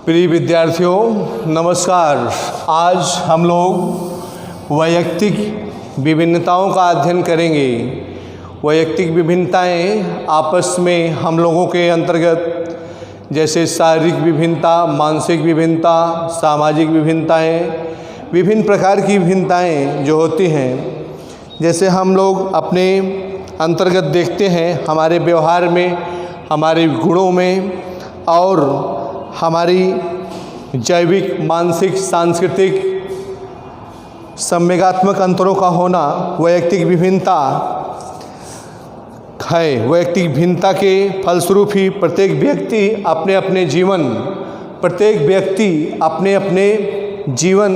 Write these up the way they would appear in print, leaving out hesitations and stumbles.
प्रिय विद्यार्थियों नमस्कार। आज हम लोग वैयक्तिक विभिन्नताओं का अध्ययन करेंगे। वैयक्तिक विभिन्नताएं आपस में हम लोगों के अंतर्गत जैसे शारीरिक विभिन्नता, मानसिक विभिन्नता, सामाजिक विभिन्नताएं, विभिन्न प्रकार की विभिन्नताएं जो होती हैं, जैसे हम लोग अपने अंतर्गत देखते हैं हमारे व्यवहार में, हमारे गुणों में और हमारी जैविक, मानसिक, सांस्कृतिक, संवेगात्मक अंतरों का होना वैयक्तिक विभिन्नता है। वैयक्तिक भिन्नता के फलस्वरूप ही प्रत्येक व्यक्ति अपने अपने जीवन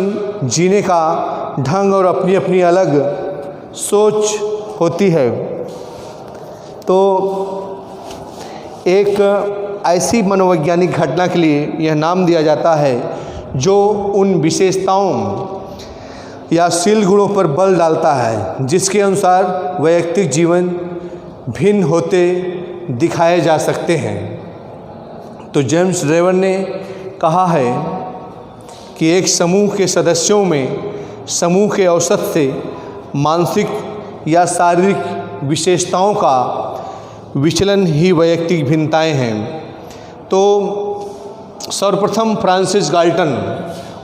जीने का ढंग और अपनी अपनी अलग सोच होती है। तो एक ऐसी मनोवैज्ञानिक घटना के लिए यह नाम दिया जाता है जो उन विशेषताओं या शील गुणों पर बल डालता है जिसके अनुसार वैयक्तिक जीवन भिन्न होते दिखाए जा सकते हैं। तो जेम्स रेवर ने कहा है कि एक समूह के सदस्यों में समूह के औसत से मानसिक या शारीरिक विशेषताओं का विचलन ही वैयक्तिक भिन्नताएं हैं। तो सर्वप्रथम फ्रांसिस गाल्टन,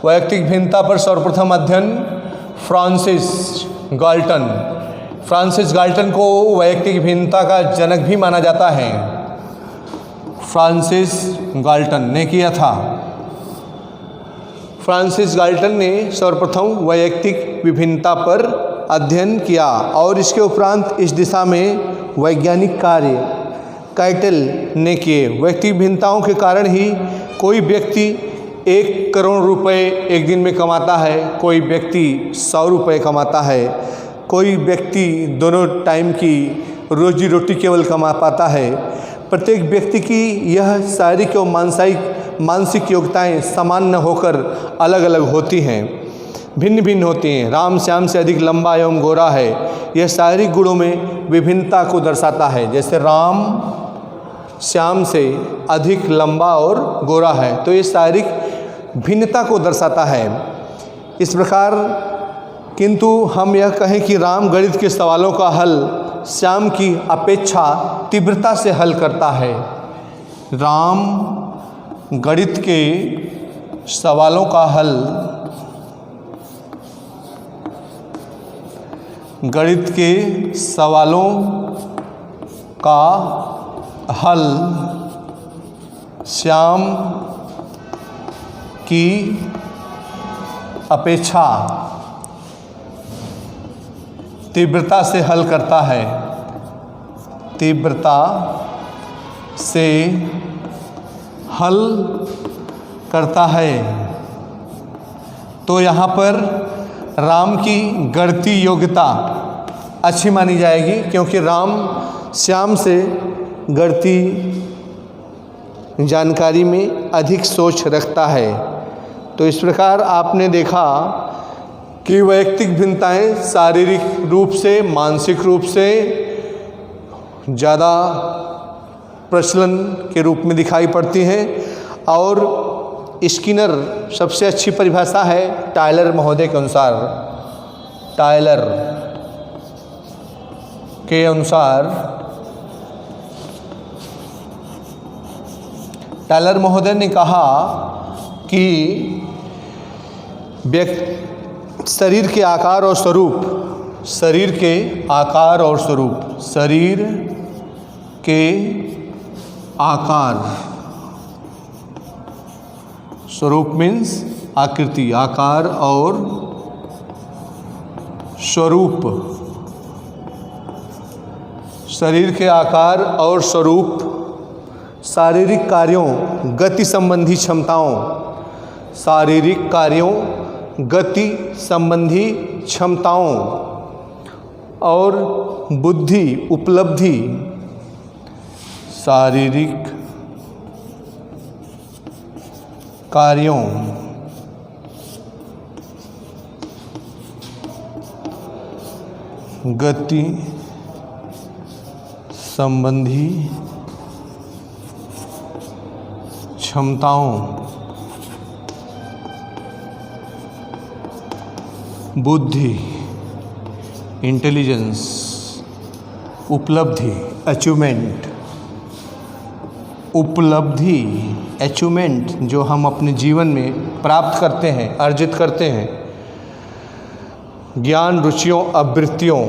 वैयक्तिक भिन्नता पर सर्वप्रथम अध्ययन फ्रांसिस गाल्टन को वैयक्तिक भिन्नता का जनक भी माना जाता है। फ्रांसिस गाल्टन ने किया था। फ्रांसिस गाल्टन ने सर्वप्रथम वैयक्तिक विभिन्नता पर अध्ययन किया और इसके उपरांत इस दिशा में वैज्ञानिक कार्य कैटल ने किए। वैयक्तिक भिन्नताओं के कारण ही कोई व्यक्ति 1 करोड़ रुपए एक दिन में कमाता है, कोई व्यक्ति 100 रुपये कमाता है, कोई व्यक्ति दोनों टाइम की रोजी रोटी केवल कमा पाता है। प्रत्येक व्यक्ति की यह शारीरिक और मानसिक योग्यताएं समान न होकर अलग अलग होती हैं, भिन्न भिन्न होती हैं। राम श्याम से अधिक लंबा एवं गोरा है, यह शारीरिक गुणों में विभिन्नता को दर्शाता है। जैसे राम श्याम से अधिक लंबा और गोरा है तो ये शारीरिक भिन्नता को दर्शाता है। इस प्रकार किंतु हम यह कहें कि राम गणित के सवालों का हल श्याम की अपेक्षा तीव्रता से हल करता है। राम गणित के सवालों का हल श्याम की अपेक्षा तीव्रता से हल करता है। तो यहाँ पर राम की गणितीय योग्यता अच्छी मानी जाएगी क्योंकि राम श्याम से गणितीय जानकारी में अधिक सोच रखता है। तो इस प्रकार आपने देखा कि वैयक्तिक भिन्नताएं शारीरिक रूप से, मानसिक रूप से ज़्यादा प्रचलन के रूप में दिखाई पड़ती हैं। और स्किनर सबसे अच्छी परिभाषा है टायलर महोदय के अनुसार। टायलर महोदय ने कहा कि शरीर के आकार और स्वरूप मीन्स आकृति, आकार और स्वरूप। शरीर के आकार और स्वरूप शारीरिक कार्यों, गति संबंधी क्षमताओं और बुद्धि उपलब्धि, शारीरिक कार्यों, गति संबंधी क्षमताओं बुद्धि, इंटेलिजेंस, उपलब्धि, अचीवमेंट। उपलब्धि, अचीवमेंट जो हम अपने जीवन में प्राप्त करते हैं, अर्जित करते हैं। ज्ञान, रुचियों, आवृत्तियों,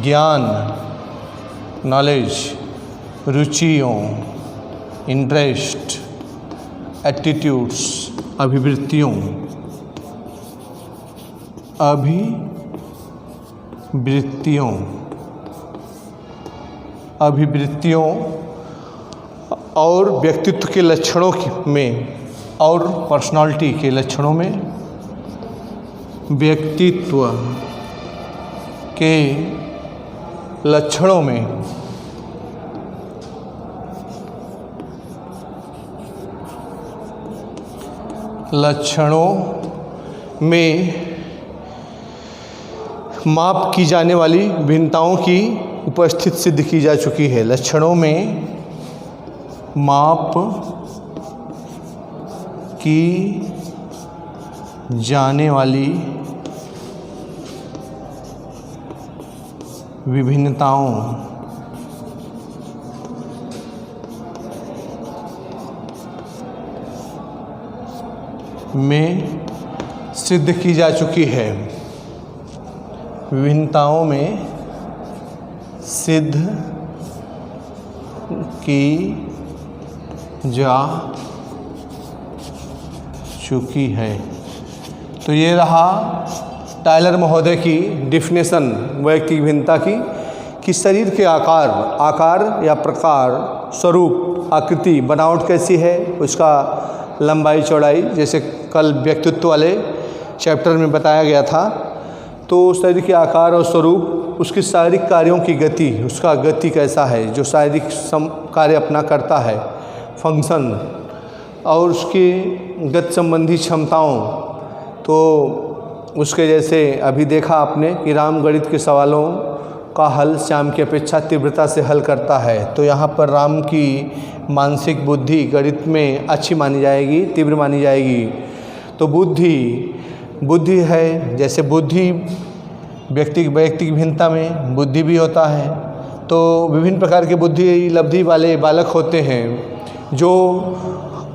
ज्ञान, नॉलेज, रुचियों, इंटरेस्ट, एटीट्यूड्स, अभिवृत्तियों, अभिवृत्तियों और व्यक्तित्व के लक्षणों में और पर्सनालिटी के लक्षणों में, व्यक्तित्व के लक्षणों में माप की जाने वाली भिन्नताओं की उपस्थिति सिद्ध की जा चुकी है। लक्षणों में माप की जाने वाली विभिन्नताओं में सिद्ध की जा चुकी है। विभिन्नताओं में सिद्ध की जा चुकी है। तो ये रहा टायलर महोदय की डिफिनेशन वैयक्तिक भिन्नता की, कि शरीर के आकार या प्रकार, स्वरूप, आकृति, बनावट कैसी है, उसका लंबाई चौड़ाई, जैसे कल व्यक्तित्व वाले चैप्टर में बताया गया था। तो शरीर के आकार और स्वरूप, उसके शारीरिक कार्यों की गति, उसका गति कैसा है, जो शारीरिक कार्य अपना करता है, फंक्शन, और उसकी गति संबंधी क्षमताओं। तो उसके जैसे अभी देखा आपने कि राम गणित के सवालों का हल श्याम की अपेक्षा तीव्रता से हल करता है। तो यहाँ पर राम की मानसिक बुद्धि गणित में अच्छी मानी जाएगी, तीव्र मानी जाएगी। तो बुद्धि है, जैसे बुद्धि वैयक्तिक भिन्नता में बुद्धि भी होता है। तो विभिन्न प्रकार के बुद्धि लब्धि वाले बालक होते हैं। जो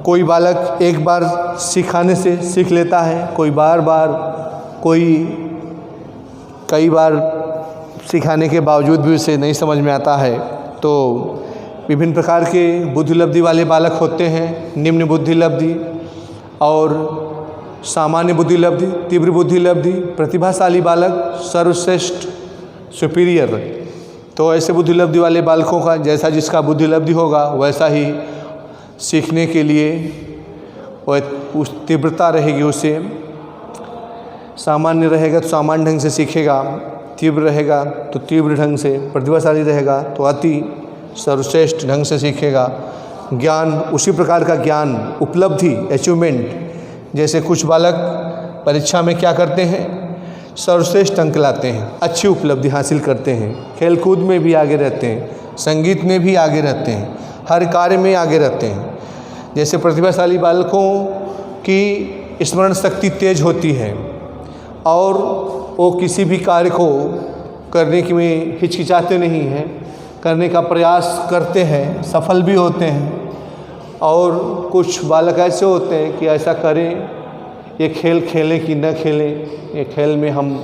कोई बालक एक बार सिखाने से सीख लेता है, कोई कई बार सिखाने के बावजूद भी उसे नहीं समझ में आता है। तो विभिन्न प्रकार के बुद्धि लब्धि वाले बालक होते हैं। निम्न बुद्धि लब्धि और सामान्य बुद्धि लब्धि, तीव्र बुद्धि लब्धि, प्रतिभाशाली बालक, सर्वश्रेष्ठ, सुपीरियर। तो ऐसे बुद्धि लब्धि वाले बालकों का जैसा जिसका बुद्धि लब्धि होगा वैसा ही सीखने के लिए उस तीव्रता रहेगी। उसे सामान्य रहेगा तो सामान्य ढंग से सीखेगा, तीव्र रहेगा तो तीव्र ढंग से, प्रतिभाशाली रहेगा तो अति सर्वश्रेष्ठ ढंग से सीखेगा। ज्ञान, उसी प्रकार का ज्ञान, उपलब्धि, अचीवमेंट, जैसे कुछ बालक परीक्षा में क्या करते हैं, सर्वश्रेष्ठ अंक लाते हैं, अच्छी उपलब्धि हासिल करते हैं, खेलकूद में भी आगे रहते हैं, संगीत में भी आगे रहते हैं, हर कार्य में आगे रहते हैं। जैसे प्रतिभाशाली बालकों की स्मरण शक्ति तेज होती है और वो किसी भी कार्य को करने की में हिचकिचाते नहीं हैं, करने का प्रयास करते हैं, सफल भी होते हैं। और कुछ बालक ऐसे होते हैं कि ऐसा करें, ये खेल खेलें कि न खेलें, ये खेल में हम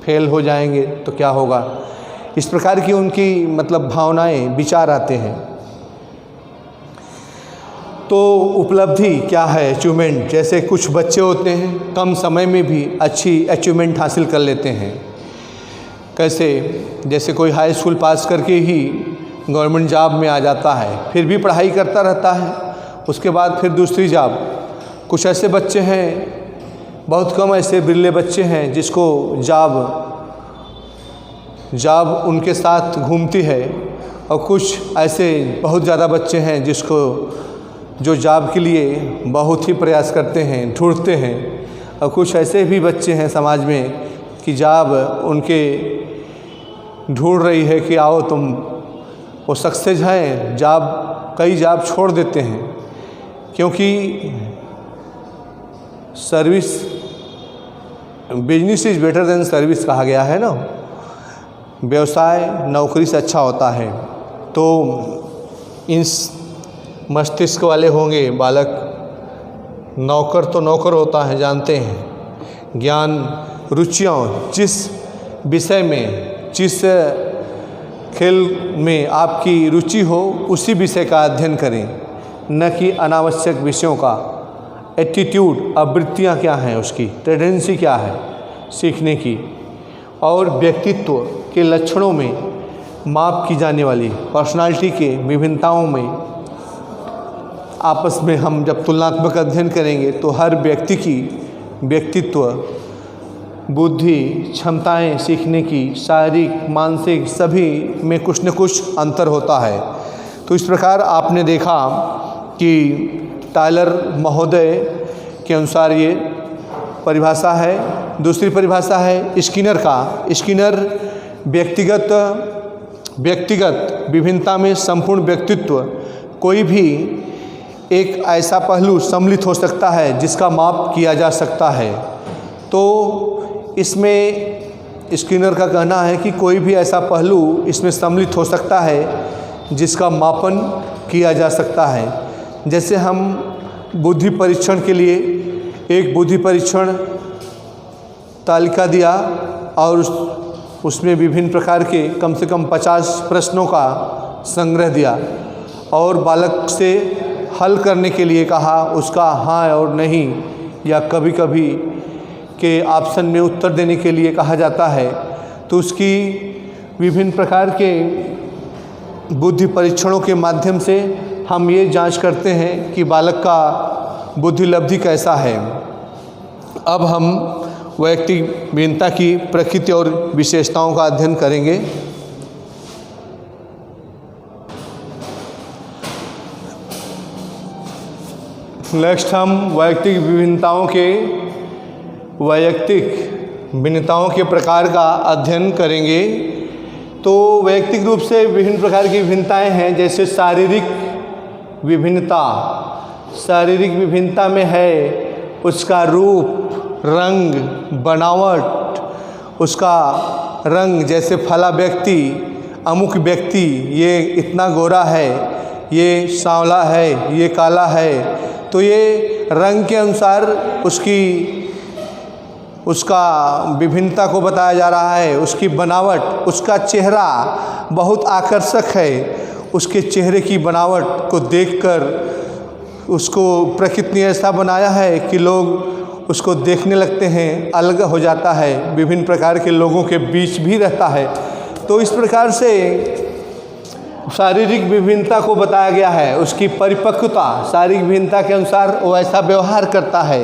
फेल हो जाएंगे तो क्या होगा, इस प्रकार की उनकी भावनाएं, विचार आते हैं। तो उपलब्धि क्या है, अचीवमेंट, जैसे कुछ बच्चे होते हैं कम समय में भी अच्छी अचीवमेंट हासिल कर लेते हैं। कैसे, जैसे कोई हाई स्कूल पास करके ही गवर्नमेंट जॉब में आ जाता है, फिर भी पढ़ाई करता रहता है, उसके बाद फिर दूसरी जॉब। कुछ ऐसे बच्चे हैं, बहुत कम ऐसे बिरले बच्चे हैं जिसको जॉब उनके साथ घूमती है, और कुछ ऐसे बहुत ज़्यादा बच्चे हैं जो जॉब के लिए बहुत ही प्रयास करते हैं, ढूंढते हैं। और कुछ ऐसे भी बच्चे हैं समाज में कि जॉब उनके ढूंढ रही है कि आओ तुम, वो सक्सेस हैं, कई जॉब छोड़ देते हैं क्योंकि service business is better than service कहा गया है ना, व्यवसाय नौकरी से अच्छा होता है। तो इस मस्तिष्क वाले होंगे बालक, नौकर तो नौकर होता है जानते हैं। ज्ञान रुचियों, जिस विषय में, जिस खेल में आपकी रुचि हो उसी विषय का अध्ययन करें, न कि अनावश्यक विषयों का। एटीट्यूड, आवृत्तियाँ क्या हैं, उसकी टेंडेंसी क्या है सीखने की, और व्यक्तित्व के लक्षणों में माप की जाने वाली पर्सनालिटी के विभिन्नताओं में आपस में हम जब तुलनात्मक अध्ययन करेंगे तो हर व्यक्ति की व्यक्तित्व, बुद्धि, क्षमताएं सीखने की, शारीरिक, मानसिक सभी में कुछ न कुछ अंतर होता है। तो इस प्रकार आपने देखा कि टायलर महोदय के अनुसार ये परिभाषा है। दूसरी परिभाषा है स्किनर का। स्किनर व्यक्तिगत विभिन्नता में संपूर्ण व्यक्तित्व, कोई भी एक ऐसा पहलू सम्मिलित हो सकता है जिसका माप किया जा सकता है। तो इसमें स्किनर का कहना है कि कोई भी ऐसा पहलू इसमें सम्मिलित हो सकता है जिसका मापन किया जा सकता है। जैसे हम बुद्धि परीक्षण के लिए एक बुद्धि परीक्षण तालिका दिया और उसमें विभिन्न प्रकार के कम से कम 50 प्रश्नों का संग्रह दिया और बालक से हल करने के लिए कहा, उसका हाँ और नहीं या कभी कभी के ऑप्शन में उत्तर देने के लिए कहा जाता है। तो उसकी विभिन्न प्रकार के बुद्धि परीक्षणों के माध्यम से हम ये जांच करते हैं कि बालक का बुद्धि लब्धि कैसा है। अब हम वैयक्तिक भिन्नता की प्रकृति और विशेषताओं का अध्ययन करेंगे। नेक्स्ट हम वैयक्तिक भिन्नताओं के प्रकार का अध्ययन करेंगे। तो वैयक्तिक रूप से विभिन्न प्रकार की भिन्नताएं हैं, जैसे शारीरिक विभिन्नता। शारीरिक विभिन्नता में है उसका रूप, रंग, बनावट, उसका रंग, जैसे फला व्यक्ति, अमुक व्यक्ति ये इतना गोरा है, ये सांवला है, ये काला है। तो ये रंग के अनुसार उसका विभिन्नता को बताया जा रहा है। उसकी बनावट, उसका चेहरा बहुत आकर्षक है, उसके चेहरे की बनावट को देखकर उसको प्रकृति ने ऐसा बनाया है कि लोग उसको देखने लगते हैं, अलग हो जाता है, विभिन्न प्रकार के लोगों के बीच भी रहता है। तो इस प्रकार से शारीरिक विभिन्नता को बताया गया है। उसकी परिपक्वता, शारीरिक विभिन्नता के अनुसार वो ऐसा व्यवहार करता है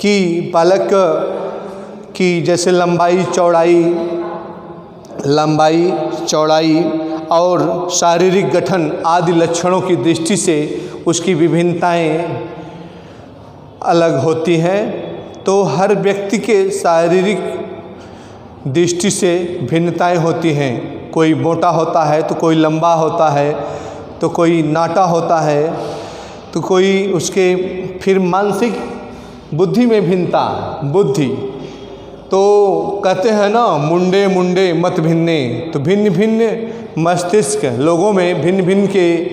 कि बालक की जैसे लंबाई चौड़ाई और शारीरिक गठन आदि लक्षणों की दृष्टि से उसकी विभिन्नताएं अलग होती हैं। तो हर व्यक्ति के शारीरिक दृष्टि से भिन्नताएं होती हैं। कोई मोटा होता है तो कोई लंबा होता है, तो कोई नाटा होता है, तो कोई उसके फिर मानसिक बुद्धि में भिन्नता, बुद्धि तो कहते हैं ना, मुंडे मुंडे मत भिन्ने। तो भिन्न भिन्न मस्तिष्क लोगों में भिन्न भिन्न के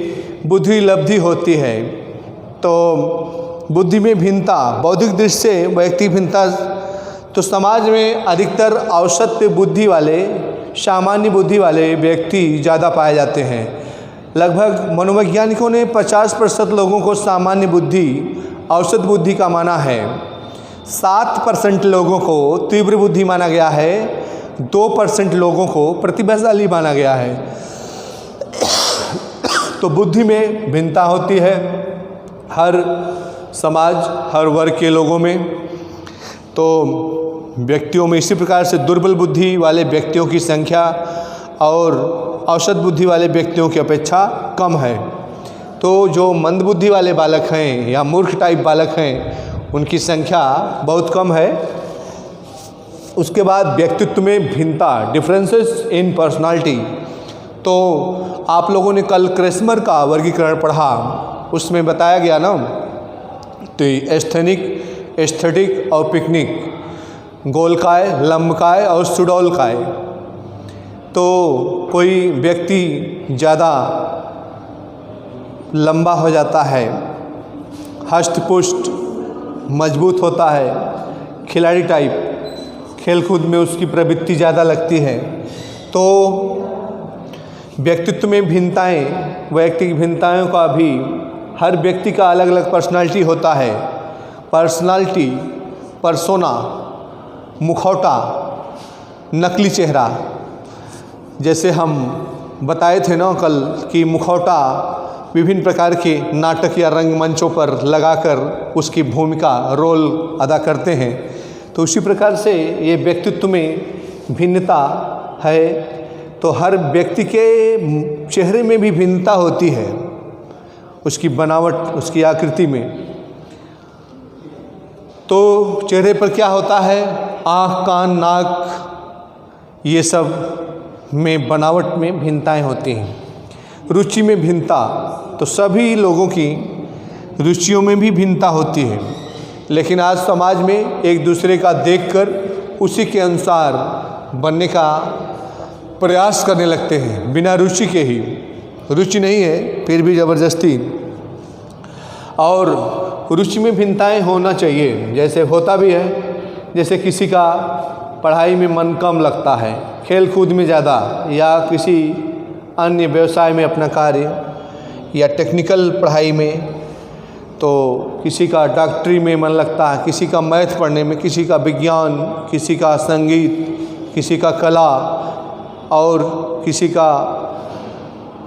बुद्धि लब्धि होती है। तो बुद्धि में भिन्नता, बौद्धिक दृष्टि से वैयक्तिक भिन्नता, तो समाज में अधिकतर औसत बुद्धि वाले, सामान्य बुद्धि वाले व्यक्ति ज़्यादा पाए जाते हैं। लगभग मनोवैज्ञानिकों ने 50% लोगों को सामान्य बुद्धि, औसत बुद्धि का माना है। 7% लोगों को तीव्र बुद्धि माना गया है। 2% लोगों को प्रतिभाशाली माना गया है। तो बुद्धि में भिन्नता होती है हर समाज, हर वर्ग के लोगों में। तो व्यक्तियों में इसी प्रकार से दुर्बल बुद्धि वाले व्यक्तियों की संख्या और औसत बुद्धि वाले व्यक्तियों की अपेक्षा कम है। तो जो मंद बुद्धि वाले बालक हैं या मूर्ख टाइप बालक हैं, उनकी संख्या बहुत कम है। उसके बाद व्यक्तित्व में भिन्नता, डिफरेंसेस इन पर्सनालिटी। तो आप लोगों ने कल क्रेस्मर का वर्गीकरण पढ़ा, उसमें बताया गया ना, तो एस्थेटिक और पिकनिक, गोलकाय, लंबकाय और सुडौलकाय। तो कोई व्यक्ति ज़्यादा लंबा हो जाता है, हष्ट-पुष्ट, मजबूत होता है, खिलाड़ी टाइप, खेलकूद में उसकी प्रवृत्ति ज़्यादा लगती है। तो व्यक्तित्व में भिन्नताएँ, वैयक्तिक भिन्नताओं का भी हर व्यक्ति का अलग अलग पर्सनालिटी होता है। पर्सनालिटी, पर्सोना, मुखौटा, नकली चेहरा। जैसे हम बताए थे ना कल कि मुखौटा विभिन्न प्रकार के नाटक या रंगमंचों पर लगाकर उसकी भूमिका, रोल अदा करते हैं। तो उसी प्रकार से ये व्यक्तित्व में भिन्नता है। तो हर व्यक्ति के चेहरे में भी भिन्नता होती है, उसकी बनावट, उसकी आकृति में। तो चेहरे पर क्या होता है, आँख, कान, नाक, ये सब में बनावट में भिन्नताएं होती हैं। रुचि में भिन्नता, तो सभी लोगों की रुचियों में भी भिन्नता होती है। लेकिन आज समाज में एक दूसरे का देखकर उसी के अनुसार बनने का प्रयास करने लगते हैं, बिना रुचि के ही। रुचि नहीं है फिर भी ज़बरदस्ती। और रुचि में भिन्नताएं होना चाहिए, जैसे होता भी है। जैसे किसी का पढ़ाई में मन कम लगता है, खेल कूद में ज़्यादा, या किसी अन्य व्यवसाय में अपना कार्य, या टेक्निकल पढ़ाई में। तो किसी का डॉक्टरी में मन लगता है, किसी का मैथ पढ़ने में, किसी का विज्ञान, किसी का संगीत, किसी का कला, और किसी का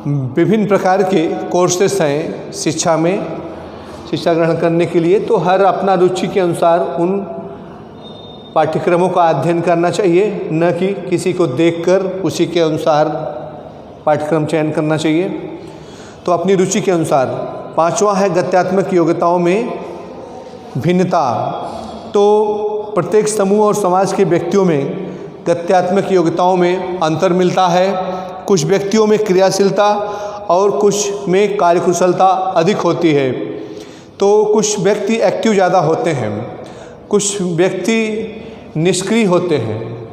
विभिन्न प्रकार के कोर्सेस हैं शिक्षा में, शिक्षा ग्रहण करने के लिए। तो हर अपना रुचि के अनुसार उन पाठ्यक्रमों का अध्ययन करना चाहिए, न कि किसी को देखकर उसी के अनुसार पाठ्यक्रम चयन करना चाहिए। तो अपनी रुचि के अनुसार। पांचवा है गत्यात्मक योग्यताओं में भिन्नता। तो प्रत्येक समूह और समाज के व्यक्तियों में गत्यात्मक योग्यताओं में अंतर मिलता है। कुछ व्यक्तियों में क्रियाशीलता और कुछ में कार्यकुशलता अधिक होती है। तो कुछ व्यक्ति एक्टिव ज़्यादा होते हैं, कुछ व्यक्ति निष्क्रिय होते हैं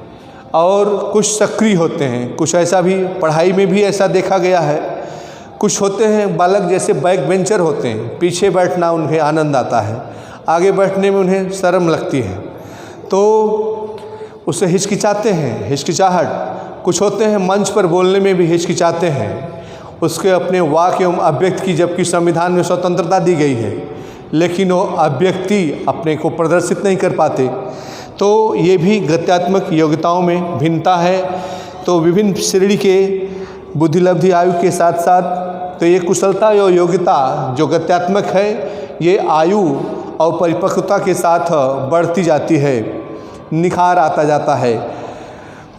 और कुछ सक्रिय होते हैं। कुछ ऐसा भी पढ़ाई में भी ऐसा देखा गया है। कुछ होते हैं बालक जैसे बैक बेंचर होते हैं, पीछे बैठना उन्हें आनंद आता है, आगे बैठने में उन्हें शर्म लगती है, तो उसे हिचकिचाते हैं, हिचकिचाहट। कुछ होते हैं मंच पर बोलने में भी हिचकिचाते हैं, उसके अपने वाक्य एवं अभिव्यक्ति की, जबकि संविधान में स्वतंत्रता दी गई है, लेकिन वो अभिव्यक्ति अपने को प्रदर्शित नहीं कर पाते। तो ये भी गत्यात्मक योग्यताओं में भिन्नता है। तो विभिन्न श्रेणी के बुद्धिलब्धि आयु के साथ साथ तो ये कुशलता और योग्यता जो गत्यात्मक है, ये आयु और परिपक्वता के साथ बढ़ती जाती है, निखार आता जाता है।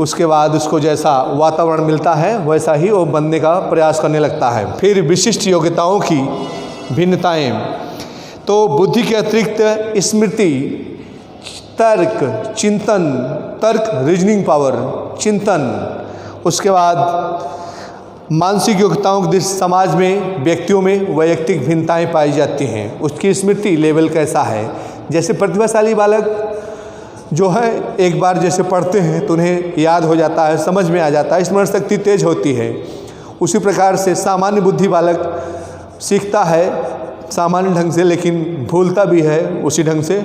उसके बाद उसको जैसा वातावरण मिलता है वैसा ही वो बनने का प्रयास करने लगता है। फिर विशिष्ट योग्यताओं की भिन्नताएं। तो बुद्धि के अतिरिक्त स्मृति, तर्क, चिंतन, तर्क रीजनिंग पावर, चिंतन। उसके बाद मानसिक योग्यताओं के समाज में व्यक्तियों में वैयक्तिक भिन्नताएं पाई जाती हैं। उसकी स्मृति लेवल कैसा है, जैसे प्रतिभाशाली बालक जो है एक बार जैसे पढ़ते हैं तो उन्हें याद हो जाता है, समझ में आ जाता है, स्मरण शक्ति तेज होती है। उसी प्रकार से सामान्य बुद्धि बालक सीखता है सामान्य ढंग से, लेकिन भूलता भी है उसी ढंग से।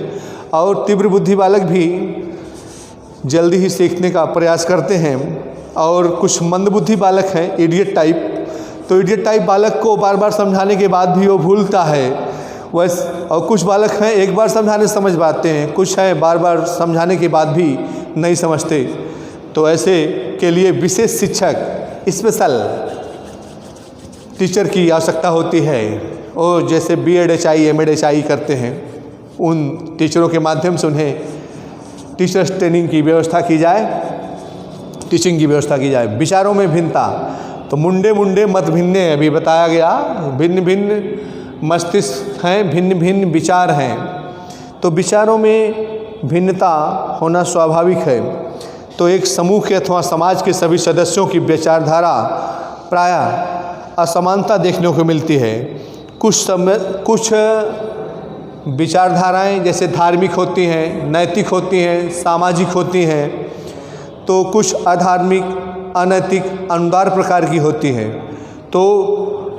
और तीव्र बुद्धि बालक भी जल्दी ही सीखने का प्रयास करते हैं। और कुछ मंदबुद्धि बालक हैं, इडियट टाइप। तो इडियट टाइप बालक को बार बार समझाने के बाद भी वो भूलता है वैसे। और कुछ बालक हैं एक बार समझाने से समझ पाते हैं, कुछ हैं बार बार समझाने के बाद भी नहीं समझते। तो ऐसे के लिए विशेष शिक्षक, स्पेशल टीचर की आवश्यकता होती है। और जैसे BEd HI MAd HI करते हैं, उन टीचरों के माध्यम से उन्हें टीचर्स ट्रेनिंग की व्यवस्था की जाए, टीचिंग की व्यवस्था की जाए। विचारों में भिन्नता, तो मुंडे मुंडे मत भिन्ने, अभी बताया गया, भिन्न भिन्न मस्तिष्क हैं, भिन्न भिन्न विचार हैं। तो विचारों में भिन्नता होना स्वाभाविक है। तो एक समूह के अथवा समाज के सभी सदस्यों की विचारधारा प्रायः असमानता देखने को मिलती है। कुछ विचारधाराएं जैसे धार्मिक होती हैं, नैतिक होती हैं, सामाजिक होती हैं, तो कुछ अधार्मिक, अनैतिक, अनुदार प्रकार की होती हैं। तो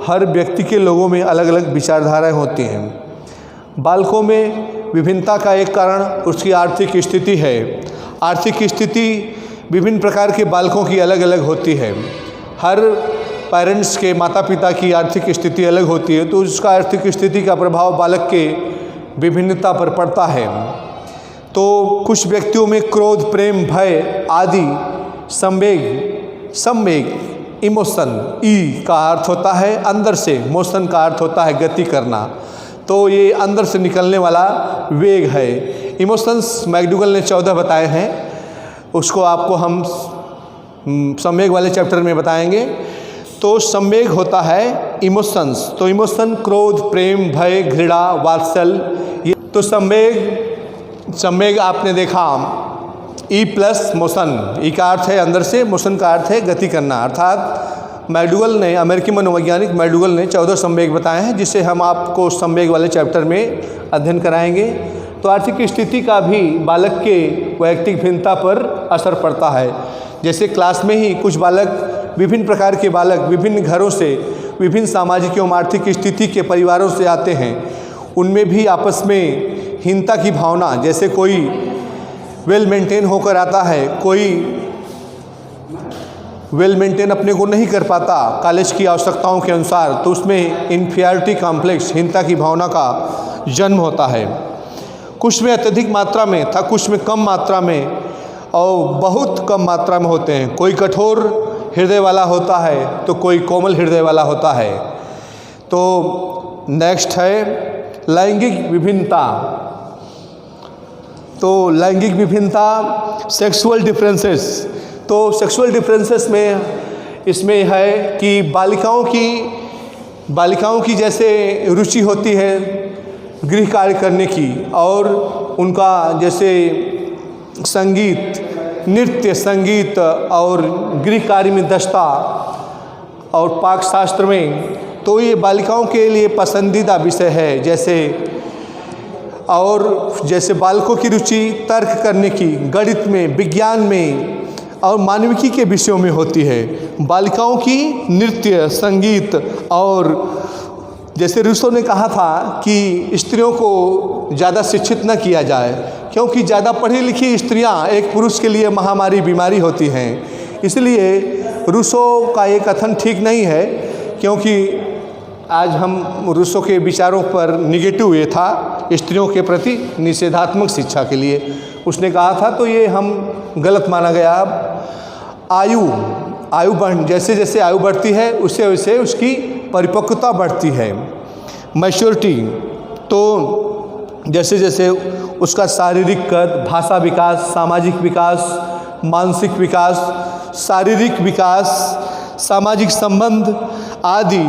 हर व्यक्ति के लोगों में अलग अलग विचारधाराएं होती हैं। बालकों में विभिन्नता का एक कारण उसकी आर्थिक स्थिति है। आर्थिक स्थिति विभिन्न प्रकार के बालकों की अलग अलग होती है। हर पेरेंट्स के, माता पिता की आर्थिक स्थिति अलग होती है, तो उसका आर्थिक स्थिति का प्रभाव बालक के विभिन्नता पर पड़ता है। तो कुछ व्यक्तियों में क्रोध, प्रेम, भय आदि संवेग इमोशन, ई का अर्थ होता है अंदर से, मोशन का अर्थ होता है गति करना, तो ये अंदर से निकलने वाला वेग है। इमोशंस मैकडूगल ने 14 बताए हैं, उसको आपको हम संवेग वाले चैप्टर में बताएंगे। तो संवेग होता है इमोशंस, तो इमोशन क्रोध, प्रेम, भय, घृणा, वात्सल्य। तो संवेग आपने देखा, ई प्लस मोशन, ई का अर्थ है अंदर से, मोशन का अर्थ है गति करना। अर्थात मैकडूगल ने, अमेरिकी मनोवैज्ञानिक मैकडूगल ने 14 संवेग बताए हैं, जिसे हम आपको संवेग वाले चैप्टर में अध्ययन कराएंगे। तो आर्थिक स्थिति का भी बालक के वैयक्तिक भिन्नता पर असर पड़ता है। जैसे क्लास में ही कुछ बालक, विभिन्न प्रकार के बालक विभिन्न घरों से, विभिन्न सामाजिक एवं आर्थिक स्थिति के परिवारों से आते हैं, उनमें भी आपस में हीनता की भावना, जैसे कोई वेल मेंटेन होकर आता है, कोई वेल मेंटेन अपने को नहीं कर पाता कॉलेज की आवश्यकताओं के अनुसार, तो उसमें इन्फीरियरिटी कॉम्प्लेक्स, हीनता की भावना का जन्म होता है। कुछ में अत्यधिक मात्रा में था, कुछ में कम मात्रा में और बहुत कम मात्रा में होते हैं। कोई कठोर हृदय वाला होता है तो कोई कोमल हृदय वाला होता है। तो नेक्स्ट है लैंगिक विभिन्नता। तो लैंगिक विभिन्नता, सेक्सुअल डिफरेंसेस। तो सेक्सुअल डिफरेंसेस में इसमें है कि बालिकाओं की जैसे रुचि होती है गृह कार्य करने की, और उनका जैसे संगीत, नृत्य, संगीत और गृह कार्य में दक्षता और पाक शास्त्र में, तो ये बालिकाओं के लिए पसंदीदा विषय है। जैसे बालकों की रुचि तर्क करने की, गणित में, विज्ञान में और मानविकी के विषयों में होती है। बालिकाओं की नृत्य, संगीत और जैसे रूसो ने कहा था कि स्त्रियों को ज़्यादा शिक्षित न किया जाए, क्योंकि ज़्यादा पढ़ी लिखी स्त्रियां एक पुरुष के लिए महामारी बीमारी होती हैं। इसलिए रूसो का ये कथन ठीक नहीं है, क्योंकि आज हम रूसो के विचारों पर निगेटिव ये था स्त्रियों के प्रति निषेधात्मक शिक्षा के लिए उसने कहा था, तो ये हम गलत माना गया। आयु जैसे जैसे आयु बढ़ती है उससे वैसे उसकी परिपक्वता बढ़ती है, मैच्योरिटी। तो जैसे जैसे उसका शारीरिक कद, भाषा विकास, सामाजिक विकास, मानसिक विकास, शारीरिक विकास, सामाजिक संबंध आदि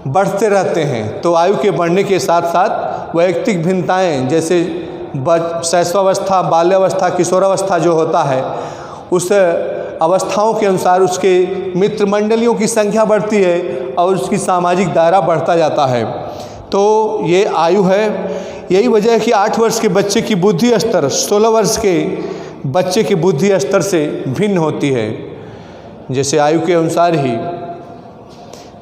बढ़ते रहते हैं। तो आयु के बढ़ने के साथ साथ वैयक्तिक भिन्नताएं, जैसे शैशवावस्था, बाल्यावस्था, किशोरावस्था जो होता है, उस अवस्थाओं के अनुसार उसके मित्र मंडलियों की संख्या बढ़ती है और उसकी सामाजिक दायरा बढ़ता जाता है। तो ये आयु है। यही वजह है कि 8 वर्ष के बच्चे की बुद्धि स्तर 16 वर्ष के बच्चे के बुद्धि स्तर से भिन्न होती है, जैसे आयु के अनुसार ही।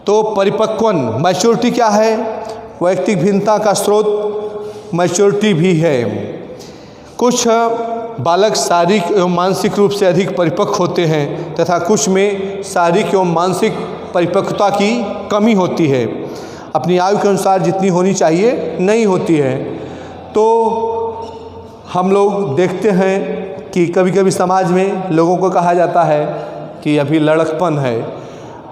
तो परिपक्वन, मैच्योरिटी क्या है? वैयक्तिक भिन्नता का स्रोत मैच्योरिटी भी है। कुछ बालक शारीरिक एवं मानसिक रूप से अधिक परिपक्व होते हैं तथा कुछ में शारीरिक एवं मानसिक परिपक्वता की कमी होती है, अपनी आयु के अनुसार जितनी होनी चाहिए नहीं होती है। तो हम लोग देखते हैं कि कभी कभी समाज में लोगों को कहा जाता है कि अभी लड़कपन है,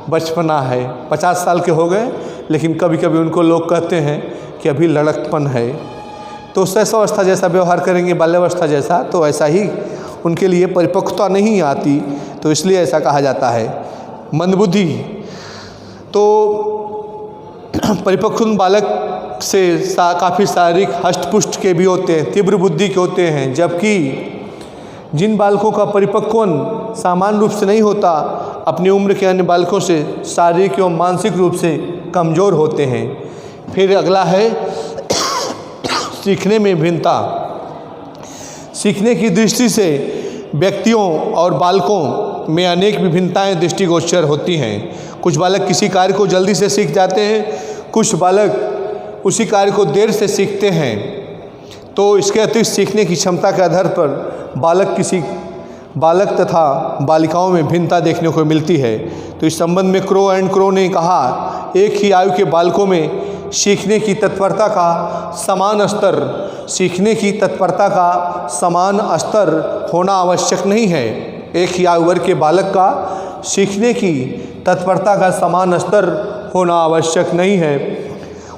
बचपना है, 50 साल के हो गए, लेकिन कभी कभी उनको लोग कहते हैं कि अभी लड़कपन है। तो शैशवावस्था जैसा व्यवहार करेंगे, बाल्यावस्था जैसा, तो ऐसा ही उनके लिए परिपक्वता नहीं आती, तो इसलिए ऐसा कहा जाता है। मंदबुद्धि, तो परिपक्व बालक से काफ़ी शारीरिक हष्टपुष्ट के भी होते हैं, तीव्र बुद्धि के होते हैं, जबकि जिन बालकों का परिपक्वन सामान्य रूप से नहीं होता, अपनी उम्र के अन्य बालकों से शारीरिक एवं मानसिक रूप से कमज़ोर होते हैं। फिर अगला है सीखने में भिन्नता। सीखने की दृष्टि से व्यक्तियों और बालकों में अनेक विभिन्नताएं दृष्टिगोचर होती हैं। कुछ बालक किसी कार्य को जल्दी से सीख जाते हैं, कुछ बालक उसी कार्य को देर से सीखते हैं। तो इसके अतिरिक्त सीखने की क्षमता के आधार पर बालक तथा बालिकाओं में भिन्नता देखने को मिलती है। तो इस संबंध में क्रो एंड क्रो ने कहा, एक ही आयु के बालकों में सीखने की तत्परता का समान स्तर होना आवश्यक नहीं है। एक ही आयु वर्ग के बालक का सीखने की तत्परता का समान स्तर होना आवश्यक नहीं है।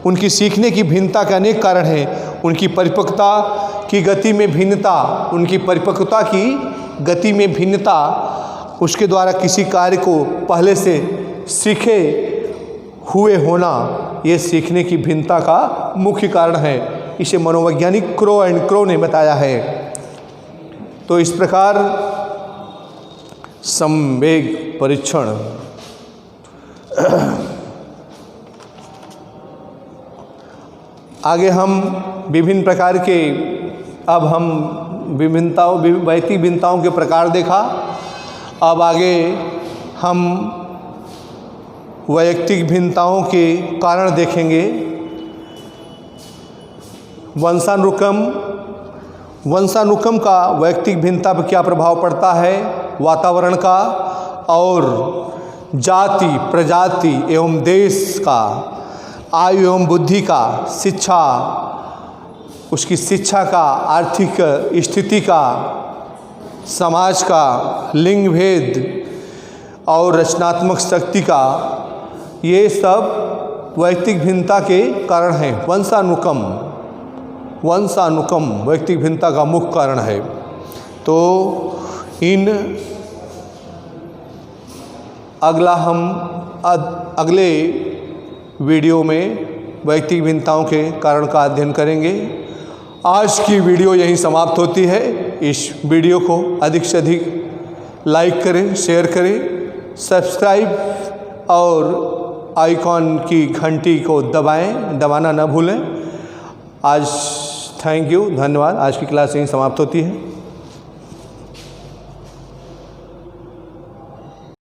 उनकी सीखने की भिन्नता के अनेक कारण हैं। उनकी परिपक्वता की गति में भिन्नता, उसके द्वारा किसी कार्य को पहले से सीखे हुए होना, ये सीखने की भिन्नता का मुख्य कारण है। इसे मनोवैज्ञानिक क्रो एंड क्रो ने बताया है। तो इस प्रकार संवेग परीक्षण आगे हम विभिन्न प्रकार के, अब हम वैयक्तिक भिन्नताओं के प्रकार देखा। अब आगे हम वैयक्तिक भिन्नताओं के कारण देखेंगे। वंशानुक्रम का वैयक्तिक भिन्नता पर क्या प्रभाव पड़ता है, वातावरण का और जाति, प्रजाति एवं देश का, आयु एवं बुद्धि का, उसकी शिक्षा का, आर्थिक स्थिति का, समाज का, लिंग भेद और रचनात्मक शक्ति का, ये सब वैयक्तिक भिन्नता के कारण हैं। वंशानुक्रम वैयक्तिक भिन्नता का मुख्य कारण है। तो अगले वीडियो में वैयक्तिक भिन्नताओं के कारण का अध्ययन करेंगे। आज की वीडियो यहीं समाप्त होती है। इस वीडियो को अधिक से अधिक लाइक करें, शेयर करें, सब्सक्राइब और आइकॉन की घंटी को दबाना न भूलें। आज थैंक यू, धन्यवाद। आज की क्लास यहीं समाप्त होती है।